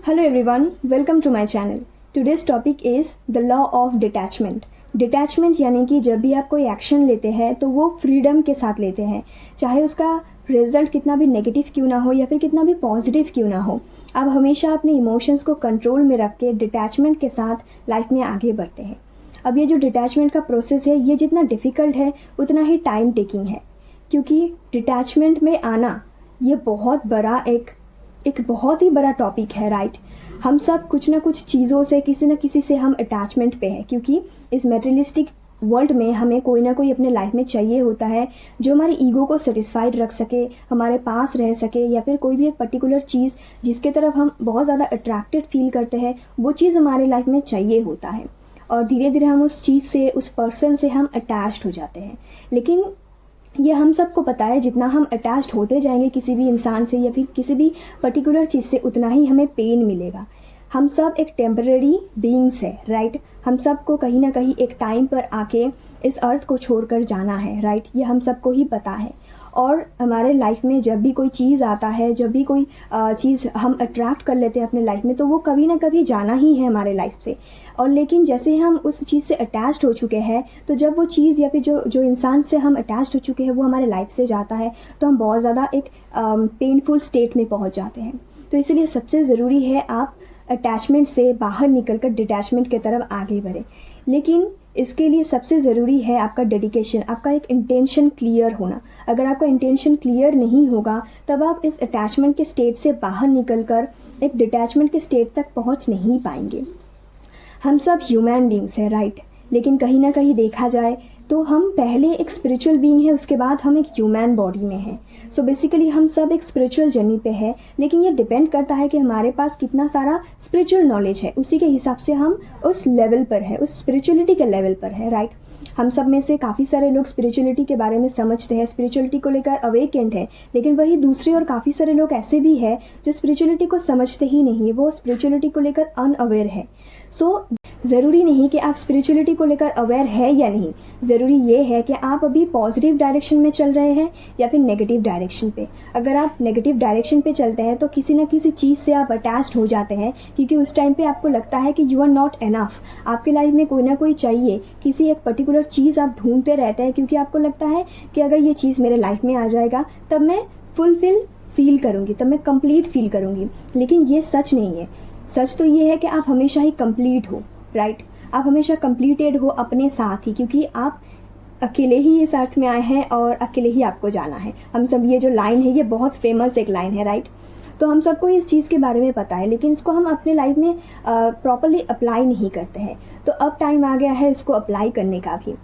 Hello everyone, welcome to my channel. Today's topic is the law of detachment. Detachment यानी कि जब भी आप कोई एक्शन लेते हैं तो वो फ्रीडम के साथ लेते हैं, चाहे उसका रिजल्ट कितना भी नेगेटिव क्यों ना हो या फिर कितना भी पॉजिटिव क्यों ना हो। आप हमेशा अपने इमोशंस को कंट्रोल में रख के डिटैचमेंट के साथ लाइफ में आगे बढ़ते हैं। अब ये जो डिटैचमेंट का प्रोसेस है ये जितना डिफ़िकल्ट है उतना ही टाइम टेकिंग है, क्योंकि डिटैचमेंट में आना ये बहुत बड़ा एक बहुत ही बड़ा टॉपिक है, राइट। हम सब कुछ ना कुछ चीज़ों से किसी न किसी से हम अटैचमेंट पे है, क्योंकि इस मेटेरियलिस्टिक वर्ल्ड में हमें कोई ना कोई अपने लाइफ में चाहिए होता है जो हमारी ईगो को सेटिस्फाइड रख सके, हमारे पास रह सके, या फिर कोई भी एक पर्टिकुलर चीज़ जिसके तरफ हम बहुत ज़्यादा अट्रैक्टेड फील करते हैं वो चीज़ हमारे लाइफ में चाहिए होता है। और धीरे धीरे हम उस चीज़ से, उस पर्सन से हम अटैच्ड हो जाते हैं। लेकिन ये हम सबको पता है जितना हम अटैच्ड होते जाएंगे किसी भी इंसान से या फिर किसी भी पर्टिकुलर चीज़ से उतना ही हमें पेन मिलेगा। हम सब एक टेम्पररी बीइंग्स है, राइट। हम सबको कहीं ना कहीं एक टाइम पर आके इस अर्थ को छोड़कर जाना है, राइट। ये हम सबको ही पता है। और हमारे लाइफ में जब भी कोई चीज़ आता है, जब भी कोई चीज़ हम अट्रैक्ट कर लेते हैं अपने लाइफ में, तो वो कभी ना कभी जाना ही है हमारे लाइफ से। और लेकिन जैसे हम उस चीज़ से अटैच्ड हो चुके हैं, तो जब वो चीज़ या फिर जो इंसान से हम अटैच्ड हो चुके हैं वो हमारे लाइफ से जाता है, तो हम बहुत ज़्यादा एक पेनफुल स्टेट में पहुंच जाते हैं। तो इसलिए सबसे ज़रूरी है आप अटैचमेंट से बाहर निकलकर डिटैचमेंट की तरफ आगे बढ़ें। लेकिन इसके लिए सबसे ज़रूरी है आपका डेडिकेशन, आपका एक इंटेंशन क्लियर होना। अगर आपका इंटेंशन क्लियर नहीं होगा तब आप इस अटैचमेंट के स्टेट से बाहर निकलकर एक डिटैचमेंट के स्टेट तक पहुंच नहीं पाएंगे। हम सब ह्यूमन बींग्स हैं, राइट। लेकिन कहीं ना कहीं देखा जाए तो हम पहले एक स्पिरिचुअल बीइंग है, उसके बाद हम एक ह्यूमन बॉडी में हैं। सो बेसिकली हम सब एक स्पिरिचुअल जर्नी पे है, लेकिन ये डिपेंड करता है कि हमारे पास कितना सारा स्पिरिचुअल नॉलेज है, उसी के हिसाब से हम उस लेवल पर है, उस स्पिरिचुअलिटी के लेवल पर है, राइट। हम सब में से काफ़ी सारे लोग स्पिरिचुअलिटी के बारे में समझते हैं, स्पिरिचुअलिटी को लेकर अवेकेंड है, लेकिन वही दूसरे और काफ़ी सारे लोग ऐसे भी हैं जो स्पिरिचुअलिटी को समझते ही नहीं है, वो स्पिरिचुअलिटी को लेकर अनअवेयर है। सो ज़रूरी नहीं कि आप स्पिरिचुअलिटी को लेकर अवेयर है या नहीं, ज़रूरी ये है कि आप अभी पॉजिटिव डायरेक्शन में चल रहे हैं या फिर नेगेटिव डायरेक्शन पे। अगर आप नेगेटिव डायरेक्शन पे चलते हैं तो किसी न किसी चीज़ से आप अटैच्ड हो जाते हैं, क्योंकि उस टाइम पे आपको लगता है कि यू आर नॉट एनफ। आपके लाइफ में कोई ना कोई चाहिए, किसी एक पर्टिकुलर चीज़ आप ढूंढते रहते हैं, क्योंकि आपको लगता है कि अगर ये चीज़ मेरे लाइफ में आ जाएगा तब मैं फुलफिल फील करूँगी, तब मैं कंप्लीट फील करूँगी। लेकिन ये सच नहीं है। सच तो ये है कि आप हमेशा ही कंप्लीट हो, राइट। आप हमेशा कंप्लीटेड हो अपने साथ ही, क्योंकि आप अकेले ही इस अर्थ में आए हैं और अकेले ही आपको जाना है। हम सब, ये जो लाइन है ये बहुत फेमस एक लाइन है, राइट। तो हम सबको इस चीज़ के बारे में पता है, लेकिन इसको हम अपने लाइफ में प्रॉपरली अप्लाई नहीं करते हैं। तो अब टाइम आ गया है इसको अप्लाई करने का भी।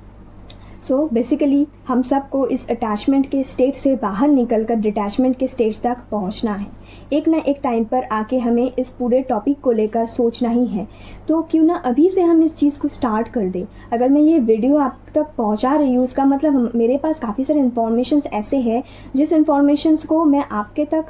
सो बेसिकली हम सबको इस अटैचमेंट के स्टेट से बाहर निकलकर डिटैचमेंट के स्टेट तक पहुंचना है। एक ना एक टाइम पर आके हमें इस पूरे टॉपिक को लेकर सोचना ही है। तो क्यों ना अभी से हम इस चीज़ को स्टार्ट कर दें। अगर मैं ये वीडियो आप तक पहुंचा रही हूँ, उसका मतलब मेरे पास काफ़ी सारे इन्फॉर्मेशंस ऐसे हैं जिस इन्फॉर्मेशंस को मैं आपके तक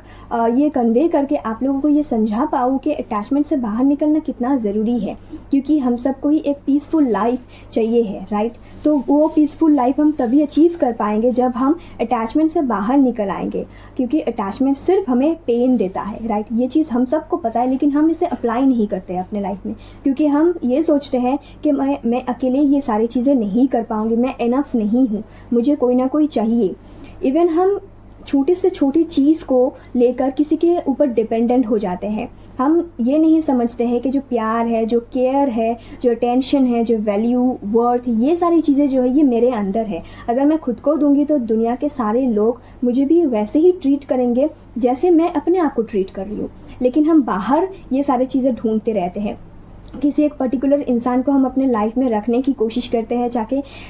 ये कन्वे करके आप लोगों को ये समझा पाऊँ कि अटैचमेंट से बाहर निकलना कितना ज़रूरी है, क्योंकि हम सबको ही एक पीसफुल लाइफ चाहिए है, राइट। तो वो पीसफुल लाइफ हम तभी अचीव कर पाएंगे जब हम अटैचमेंट से बाहर निकल आएंगे, क्योंकि अटैचमेंट सिर्फ हमें पेन देता है, राइट। ये चीज़ हम सबको पता है, लेकिन हम इसे अप्लाई नहीं करते अपने लाइफ में, क्योंकि हम ये सोचते हैं कि मैं अकेले ये सारी चीज़ें नहीं कर पाऊंगी, मैं इनफ नहीं हूँ, मुझे कोई ना कोई चाहिए। इवन हम छोटी से छोटी चीज़ को लेकर किसी के ऊपर डिपेंडेंट हो जाते हैं। हम ये नहीं समझते हैं कि जो प्यार है, जो केयर है, जो अटेंशन है, जो वैल्यू, वर्थ, ये सारी चीज़ें जो है ये मेरे अंदर है। अगर मैं खुद को दूंगी तो दुनिया के सारे लोग मुझे भी वैसे ही ट्रीट करेंगे जैसे मैं अपने आप को ट्रीट कर रही हूँ। लेकिन हम बाहर ये सारी चीज़ें ढूंढते रहते हैं, किसी एक पर्टिकुलर इंसान को हम अपने लाइफ में रखने की कोशिश करते हैं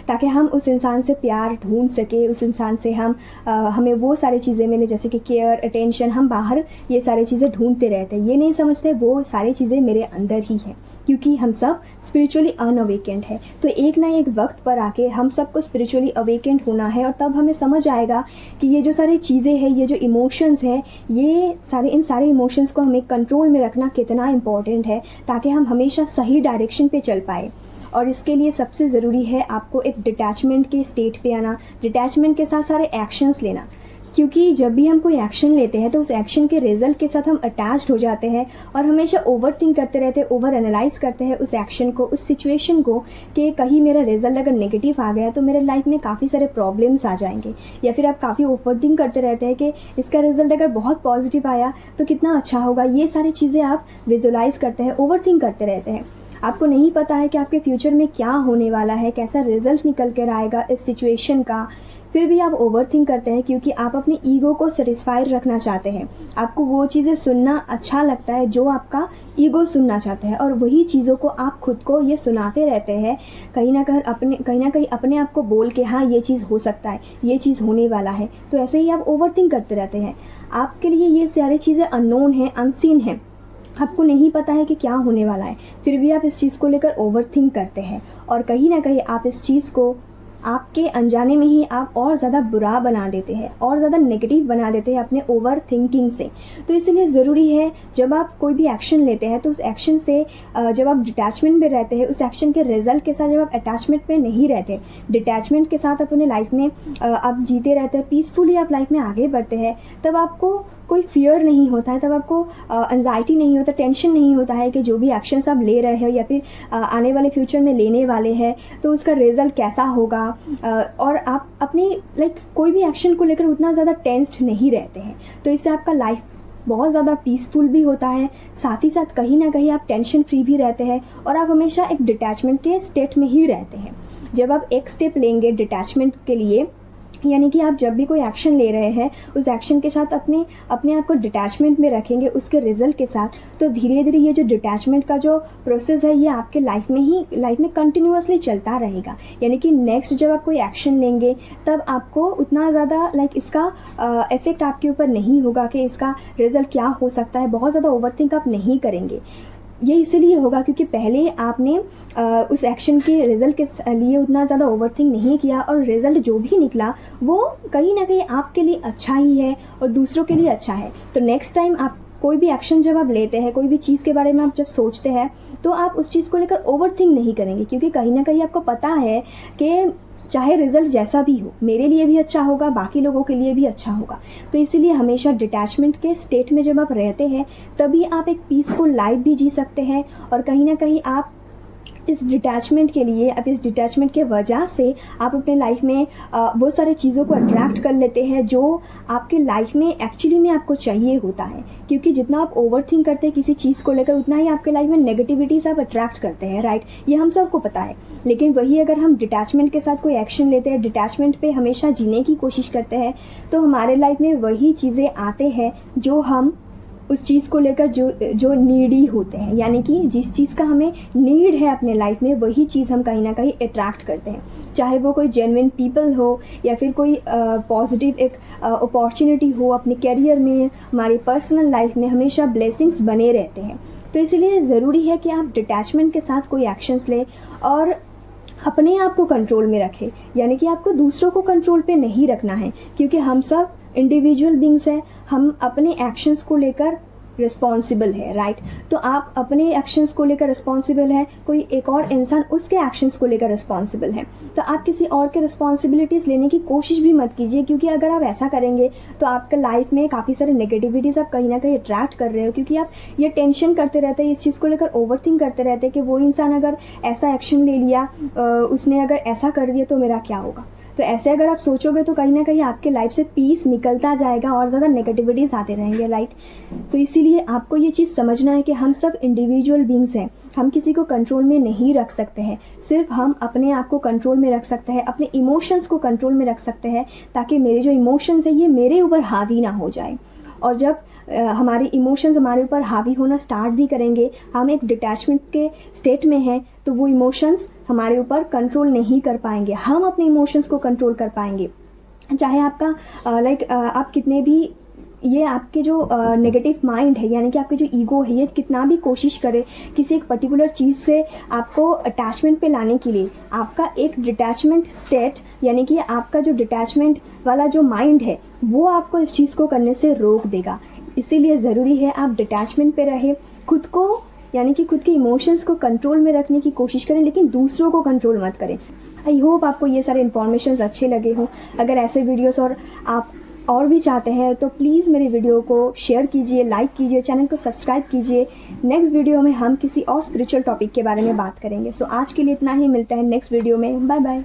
ताकि हम उस इंसान से प्यार ढूंढ सके, उस इंसान से हमें वो सारी चीज़ें मिले जैसे कि केयर, अटेंशन। हम बाहर ये सारी चीज़ें ढूंढते रहते हैं, ये नहीं समझते वो सारी चीज़ें मेरे अंदर ही हैं, क्योंकि हम सब स्पिरिचुअली अनअवेकेंड है। तो एक ना एक वक्त पर आके हम सबको स्पिरिचुअली अवेकेंड होना है, और तब हमें समझ आएगा कि ये जो सारी चीज़ें हैं, ये जो इमोशंस हैं, इन सारे इमोशंस को हमें कंट्रोल में रखना कितना इम्पॉर्टेंट है, ताकि हम हमेशा सही डायरेक्शन पे चल पाए। और इसके लिए सबसे ज़रूरी है आपको एक डिटैचमेंट के स्टेट पे आना, डिटैचमेंट के साथ सारे एक्शंस लेना। क्योंकि जब भी हम कोई एक्शन लेते हैं तो उस एक्शन के रिजल्ट के साथ हम अटैच्ड हो जाते हैं और हमेशा ओवर थिंक करते रहते हैं, ओवर एनालाइज करते हैं उस एक्शन को, उस सिचुएशन को, कि कहीं मेरा रिजल्ट अगर नेगेटिव आ गया तो मेरे लाइफ में काफ़ी सारे प्रॉब्लम्स आ जाएंगे। या फिर आप काफ़ी ओवर थिंक करते रहते हैं कि इसका रिजल्ट अगर बहुत पॉजिटिव आया तो कितना अच्छा होगा। ये सारी चीज़ें आप विजुलाइज करते हैं, ओवर थिंक करते रहते हैं। आपको नहीं पता है कि आपके फ्यूचर में क्या होने वाला है, कैसा रिजल्ट निकल कर आएगा इस सिचुएशन का, फिर भी आप ओवर थिंक करते हैं क्योंकि आप अपने ईगो को सेटिस्फाइड रखना चाहते हैं। आपको वो चीज़ें सुनना अच्छा लगता है जो आपका ईगो सुनना चाहता है, और वही चीज़ों को आप खुद को ये सुनाते रहते हैं, कहीं ना कहीं अपने आप को बोल के, हाँ ये चीज़ हो सकता है, ये चीज़ होने वाला है। तो ऐसे ही आप ओवर थिंक करते रहते हैं। आपके लिए ये सारी चीज़ें अननोन हैं, अनसीन हैं, आपको नहीं पता है कि क्या होने वाला है, फिर भी आप इस चीज़ को लेकर ओवर थिंक करते हैं, और कहीं ना कहीं आप इस चीज़ को आपके अनजाने में ही आप और ज़्यादा बुरा बना देते हैं, और ज़्यादा नेगेटिव बना देते हैं अपने ओवर थिंकिंग से। तो इसलिए ज़रूरी है जब आप कोई भी एक्शन लेते हैं तो उस एक्शन से जब आप डिटैचमेंट में रहते हैं, उस एक्शन के रिजल्ट के साथ जब आप अटैचमेंट में नहीं रहते, डिटैचमेंट के साथ अपने लाइफ में आप जीते रहते हैं, पीसफुली आप लाइफ में आगे बढ़ते हैं, तब आपको कोई फियर नहीं होता है, तब आपको एंजाइटी नहीं होता, टेंशन नहीं होता है कि जो भी एक्शंस आप ले रहे हो या फिर आने वाले फ्यूचर में लेने वाले हैं तो उसका रिजल्ट कैसा होगा। और आप अपनी कोई भी एक्शन को लेकर उतना ज़्यादा टेंस्ड नहीं रहते हैं। तो इससे आपका लाइफ बहुत ज़्यादा पीसफुल भी होता है, साथ ही साथ कहीं ना कहीं आप टेंशन फ्री भी रहते हैं, और आप हमेशा एक डिटैचमेंट के स्टेट में ही रहते हैं। जब आप एक स्टेप लेंगे डिटैचमेंट के लिए, यानी कि आप जब भी कोई एक्शन ले रहे हैं उस एक्शन के साथ अपने आप को डिटैचमेंट में रखेंगे उसके रिजल्ट के साथ, तो धीरे धीरे ये जो डिटैचमेंट का जो प्रोसेस है ये आपके लाइफ में कंटिन्यूअसली चलता रहेगा। यानी कि नेक्स्ट जब आप कोई एक्शन लेंगे तब आपको उतना ज़्यादा इसका इफेक्ट आपके ऊपर नहीं होगा कि इसका रिजल्ट क्या हो सकता है, बहुत ज़्यादा ओवरथिंक आप नहीं करेंगे। ये इसीलिए होगा क्योंकि पहले आपने उस एक्शन के रिज़ल्ट के लिए उतना ज़्यादा ओवरथिंक नहीं किया, और रिज़ल्ट जो भी निकला वो कहीं ना कहीं आपके लिए अच्छा ही है और दूसरों के लिए अच्छा है। तो नेक्स्ट टाइम आप कोई भी एक्शन जब आप लेते हैं, कोई भी चीज़ के बारे में आप जब सोचते हैं, तो आप उस चीज़ को लेकर ओवरथिंक नहीं करेंगे, क्योंकि कहीं ना कहीं आपको पता है कि चाहे रिजल्ट जैसा भी हो, मेरे लिए भी अच्छा होगा, बाकी लोगों के लिए भी अच्छा होगा। तो इसीलिए हमेशा डिटैचमेंट के स्टेट में जब आप रहते हैं तभी आप एक पीसफुल लाइफ भी जी सकते हैं, और कहीं ना कहीं आप इस डिटैचमेंट के लिए, अब इस डिटैचमेंट के वजह से आप अपने लाइफ में वो सारे चीज़ों को अट्रैक्ट कर लेते हैं जो आपके लाइफ में एक्चुअली में आपको चाहिए होता है। क्योंकि जितना आप ओवरथिंक करते हैं किसी चीज़ को लेकर, उतना ही आपके लाइफ में नेगेटिविटीज़ आप अट्रैक्ट करते हैं, राइट? ये हम सबको पता है। लेकिन वही अगर हम डिटैचमेंट के साथ कोई एक्शन लेते हैं, डिटैचमेंट पे हमेशा जीने की कोशिश करते हैं, तो हमारे लाइफ में वही चीज़ें आते हैं जो हम उस चीज़ को लेकर जो नीडी होते हैं। यानी कि जिस चीज़ का हमें नीड है अपने लाइफ में, वही चीज़ हम कहीं ना कहीं अट्रैक्ट करते हैं। चाहे वो कोई जेन्युइन पीपल हो या फिर कोई पॉजिटिव एक अपॉर्चुनिटी हो अपने करियर में, हमारी पर्सनल लाइफ में हमेशा ब्लेसिंग्स बने रहते हैं। तो इसलिए ज़रूरी है कि आप डिटैचमेंट के साथ कोई एक्शंस लें और अपने आप को कंट्रोल में रखें। यानी कि आपको दूसरों को कंट्रोल पे नहीं रखना है, क्योंकि हम सब इंडिविजुअल बींग्स हैं, हम अपने एक्शंस को लेकर रिस्पॉन्सिबल है, राइट? तो आप अपने एक्शंस को लेकर रिस्पॉन्सिबल है, कोई एक और इंसान उसके एक्शंस को लेकर रिस्पॉन्सिबल है। तो आप किसी और के रिस्पॉन्सिबिलिटीज़ लेने की कोशिश भी मत कीजिए, क्योंकि अगर आप ऐसा करेंगे तो आपके लाइफ में काफ़ी सारे नेगेटिविटीज़ आप कहीं ना कहीं अट्रैक्ट कर रहे हो, क्योंकि आप ये टेंशन करते रहते हैं, इस चीज़ को लेकर ओवरथिंक करते रहते हैं कि वो इंसान अगर ऐसा एक्शन ले लिया, उसने अगर ऐसा कर दिया तो मेरा क्या होगा। तो ऐसे अगर आप सोचोगे तो कहीं ना कहीं आपके लाइफ से पीस निकलता जाएगा और ज़्यादा नेगेटिविटीज़ आते रहेंगे, राइट? तो इसीलिए आपको ये चीज़ समझना है कि हम सब इंडिविजुअल बींग्स हैं, हम किसी को कंट्रोल में नहीं रख सकते हैं। सिर्फ हम अपने आप को कंट्रोल में रख सकते हैं, अपने इमोशंस को कंट्रोल में रख सकते हैं, ताकि मेरे जो इमोशंस है ये मेरे ऊपर हावी ना हो जाए। और जब हमारे इमोशंस हमारे ऊपर हावी होना स्टार्ट भी करेंगे, हम एक डिटैचमेंट के स्टेट में हैं, तो वो इमोशंस हमारे ऊपर कंट्रोल नहीं कर पाएंगे, हम अपने इमोशंस को कंट्रोल कर पाएंगे। चाहे आपका आप कितने भी ये आपके जो नेगेटिव माइंड है, यानी कि आपके जो ईगो है, ये कितना भी कोशिश करे किसी एक पर्टिकुलर चीज़ से आपको अटैचमेंट पे लाने के लिए, आपका एक डिटैचमेंट स्टेट, यानी कि आपका जो डिटैचमेंट वाला जो माइंड है वो आपको इस चीज़ को करने से रोक देगा। इसीलिए ज़रूरी है आप डिटैचमेंट पे रहे, खुद को यानी कि खुद के इमोशंस को कंट्रोल में रखने की कोशिश करें, लेकिन दूसरों को कंट्रोल मत करें। आई होप आपको ये सारे इन्फॉर्मेशन अच्छे लगे हों। अगर ऐसे वीडियोस और आप और भी चाहते हैं तो प्लीज़ मेरे वीडियो को शेयर कीजिए, लाइक कीजिए, चैनल को सब्सक्राइब कीजिए। नेक्स्ट वीडियो में हम किसी और स्पिरिचुअल टॉपिक के बारे में बात करेंगे। सो आज के लिए इतना ही, मिलते हैं नेक्स्ट वीडियो में। Bye bye.